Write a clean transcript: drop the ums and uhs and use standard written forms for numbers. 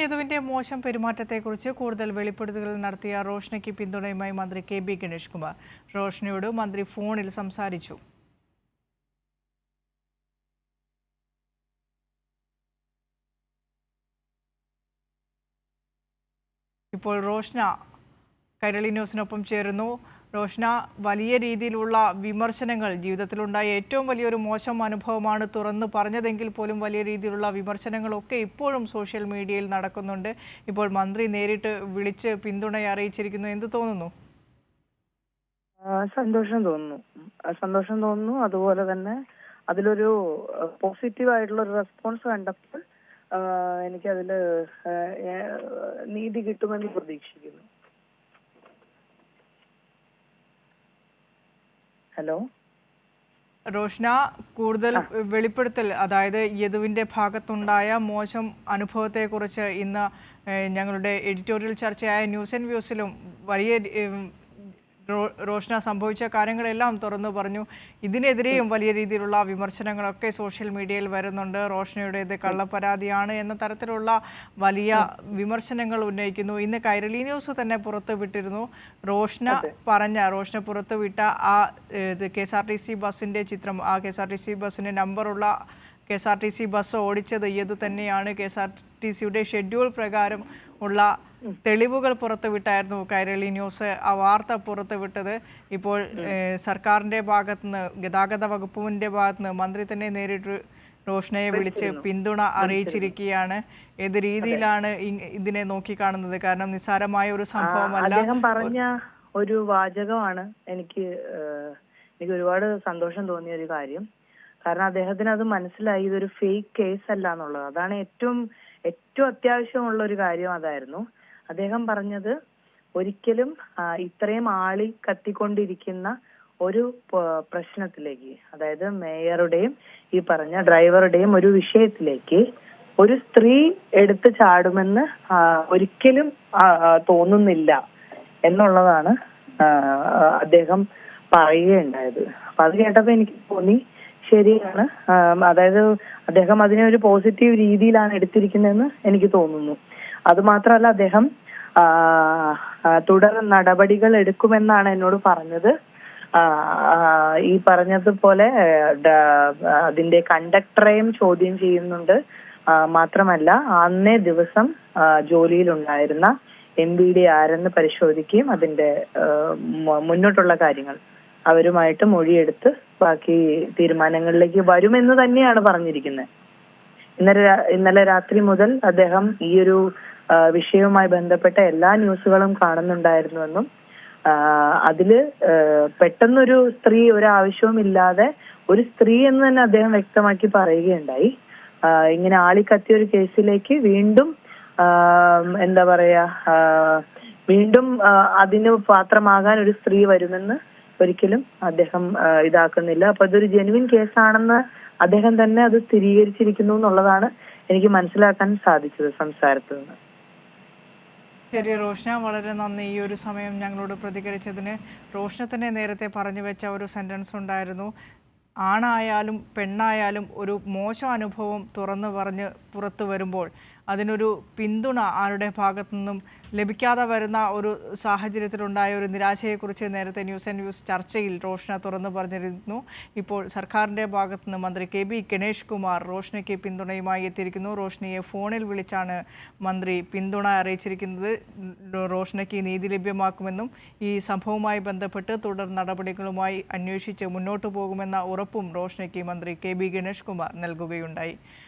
യദുവിന്റെ മോശം പെരുമാറ്റത്തെക്കുറിച്ച് കൂടുതൽ വെളിപ്പെടുത്തലുകൾ നടത്തിയ റോഷനയ്ക്ക് പിന്തുണയുമായി മന്ത്രി കെ.ബി. ഗണേഷ് കുമാർ. റോഷനയോട് മന്ത്രി ഫോണിൽ സംസാരിച്ചു. ഇപ്പോൾ റോഷന കൈരളി ന്യൂസിനൊപ്പം ചേരുന്നു. റോഷന, വലിയ രീതിയിലുള്ള വിമർശനങ്ങൾ, ജീവിതത്തിലുണ്ടായ ഏറ്റവും വലിയൊരു മോശം അനുഭവമാണ് തുറന്നു പറഞ്ഞതെങ്കിൽ പോലും വലിയ രീതിയിലുള്ള വിമർശനങ്ങളൊക്കെ ഇപ്പോഴും സോഷ്യൽ മീഡിയയിൽ നടക്കുന്നുണ്ട്. ഇപ്പോൾ മന്ത്രി നേരിട്ട് വിളിച്ച് പിന്തുണ അറിയിച്ചിരിക്കുന്നു. എന്ത് തോന്നുന്നു? സന്തോഷം തോന്നുന്നു. അതുപോലെ തന്നെ അതിലൊരു പോസിറ്റീവ് ആയിട്ടുള്ള ഒരു റെസ്പോൺസ് കണ്ടപ്പോൾ എനിക്കതില് നീതി കിട്ടുമെന്ന് പ്രതീക്ഷിക്കുന്നു. ഹലോ റോഷന, കൂടുതൽ വെളിപ്പെടുത്തൽ, അതായത് യദുവിന്റെ ഭാഗത്തുണ്ടായ മോശം അനുഭവത്തെക്കുറിച്ച് ഇന്ന് ഞങ്ങളുടെ എഡിറ്റോറിയൽ ചർച്ചയായ ന്യൂസ് ആൻഡ് വ്യൂസിലും വലിയ റോഷന സംഭവിച്ച കാര്യങ്ങളെല്ലാം തുറന്നു പറഞ്ഞു. ഇതിനെതിരെയും വലിയ രീതിയിലുള്ള വിമർശനങ്ങളൊക്കെ സോഷ്യൽ മീഡിയയിൽ വരുന്നുണ്ട്. റോഷനയുടേത് കള്ളപ്പരാതിയാണ് എന്ന തരത്തിലുള്ള വലിയ വിമർശനങ്ങൾ ഉന്നയിക്കുന്നു. ഇന്ന് കൈരളി ന്യൂസ് തന്നെ പുറത്തുവിട്ടിരുന്നു. റോഷന പുറത്തുവിട്ട ആ KSRTC ബസ്സിന്റെ ചിത്രം, ആ KSRTC ബസ്സിന്റെ നമ്പറുള്ള KSRTC ബസ് ഓടിച്ചത് യദു തന്നെയാണ്. KSRTCയുടെ ഷെഡ്യൂൾ പ്രകാരം ഉള്ള തെളിവുകൾ പുറത്തുവിട്ടായിരുന്നു കൈരളി ന്യൂസ് ആ വാർത്ത പുറത്തുവിട്ടത്. ഇപ്പോൾ സർക്കാരിന്റെ ഭാഗത്തുനിന്ന്, ഗതാഗത വകുപ്പിന്റെ ഭാഗത്തുനിന്ന് മന്ത്രി തന്നെ നേരിട്ട് റോഷനയെ വിളിച്ച് പിന്തുണ അറിയിച്ചിരിക്കുകയാണ്. ഏത് രീതിയിലാണ് ഇതിനെ നോക്കിക്കാണുന്നത്? കാരണം നിസ്സാരമായ ഒരു സംഭവമല്ല. അദ്ദേഹം പറഞ്ഞ ഒരു വാചകമാണ് എനിക്ക് ഒരുപാട് സന്തോഷം തോന്നിയ ഒരു കാര്യം. കാരണം അദ്ദേഹത്തിന് അത് മനസ്സിലായി, ഇതൊരു ഫേക്ക് കേസ് അല്ല എന്നുള്ളത്. അതാണ് ഏറ്റവും അത്യാവശ്യമുള്ള ഒരു കാര്യം. അതായിരുന്നു അദ്ദേഹം പറഞ്ഞത്. ഒരിക്കലും ഇത്രയും ആളി കത്തിക്കൊണ്ടിരിക്കുന്ന ഒരു പ്രശ്നത്തിലേക്ക്, അതായത് മേയറുടെയും ഈ പറഞ്ഞ ഡ്രൈവറുടെയും ഒരു വിഷയത്തിലേക്ക് ഒരു സ്ത്രീ എടുത്തു ചാടുമെന്ന് ഒരിക്കലും തോന്നുന്നില്ല എന്നുള്ളതാണ് അദ്ദേഹം പറയുകയുണ്ടായത്. അപ്പൊ അത് കേട്ടപ്പോ എനിക്ക് തോന്നി, ശരിയാണ്. അതായത് അദ്ദേഹം അതിനെ ഒരു പോസിറ്റീവ് രീതിയിലാണ് എടുത്തിരിക്കുന്നതെന്ന് എനിക്ക് തോന്നുന്നു. അത് മാത്രമല്ല, അദ്ദേഹം തുടർ നടപടികൾ എടുക്കുമെന്നാണ് എന്നോട് പറഞ്ഞത്. ഈ പറഞ്ഞതുപോലെ അതിന്റെ കണ്ടക്ടറെയും ചോദ്യം ചെയ്യുന്നുണ്ട്. മാത്രമല്ല, അന്നേ ദിവസം ജോലിയിലുണ്ടായിരുന്ന MVD ആരെന്ന് പരിശോധിക്കുകയും അതിന്റെ മുന്നോട്ടുള്ള കാര്യങ്ങൾ അവരുമായിട്ട് മൊഴിയെടുത്ത് ബാക്കി തീരുമാനങ്ങളിലേക്ക് വരുമെന്ന് തന്നെയാണ് പറഞ്ഞിരിക്കുന്നത്. ഇന്നലെ രാത്രി മുതൽ അദ്ദേഹം ഈ ഒരു വിഷയവുമായി ബന്ധപ്പെട്ട എല്ലാ ന്യൂസുകളും കാണുന്നുണ്ടായിരുന്നുവെന്നും അതില് പെട്ടെന്നൊരു സ്ത്രീ, ഒരാവശ്യവും ഇല്ലാതെ ഒരു സ്ത്രീ എന്ന് തന്നെ അദ്ദേഹം വ്യക്തമാക്കി പറയുകയുണ്ടായി. ഇങ്ങനെ ആളിക്കത്തിയ ഒരു കേസിലേക്ക് വീണ്ടും എന്താ പറയാ, വീണ്ടും അതിന് പാത്രമാകാൻ ഒരു സ്ത്രീ വരുമെന്ന് ഒരിക്കലും അദ്ദേഹം ഇതാക്കുന്നില്ല. അപ്പൊ അതൊരു ജെനുവിൻ കേസാണെന്ന് അദ്ദേഹം തന്നെ അത് സ്ഥിരീകരിച്ചിരിക്കുന്നു എന്നുള്ളതാണ് എനിക്ക് മനസ്സിലാക്കാൻ സാധിച്ചത് സംസാരത്തിൽ നിന്ന്. ശരി റോഷന, വളരെ നന്ദി ഈ ഒരു സമയം ഞങ്ങളോട് പ്രതികരിച്ചതിന്. റോഷന തന്നെ നേരത്തെ പറഞ്ഞു വെച്ച ഒരു സെന്റൻസ് ഉണ്ടായിരുന്നു, ആണായാലും പെണ്ണായാലും ഒരു മോശം അനുഭവം തുറന്നു പറഞ്ഞ് പുറത്തു വരുമ്പോൾ അതിനൊരു പിന്തുണ ആരുടെ ഭാഗത്തു നിന്നും ലഭിക്കാതെ വരുന്ന ഒരു സാഹചര്യത്തിലുണ്ടായ ഒരു നിരാശയെക്കുറിച്ച് നേരത്തെ ന്യൂസ് ആൻഡ് വ്യൂസ് ചർച്ചയിൽ റോഷന തുറന്നു പറഞ്ഞിരുന്നു. ഇപ്പോൾ സർക്കാരിൻ്റെ ഭാഗത്തു നിന്ന് മന്ത്രി കെ.ബി. ഗണേഷ് കുമാർ റോഷനയ്ക്ക് പിന്തുണയുമായി എത്തിയിരിക്കുന്നു. റോഷനയെ ഫോണിൽ വിളിച്ചാണ് മന്ത്രി പിന്തുണ അറിയിച്ചിരിക്കുന്നത്. റോഷനയ്ക്ക് നീതി ലഭ്യമാക്കുമെന്നും ഈ സംഭവവുമായി ബന്ധപ്പെട്ട് തുടർ നടപടികളുമായി അന്വേഷിച്ച് മുന്നോട്ടു പോകുമെന്ന ഉറപ്പും റോഷനയ്ക്ക് മന്ത്രി കെ.ബി. ഗണേഷ് കുമാർ നൽകുകയുണ്ടായി.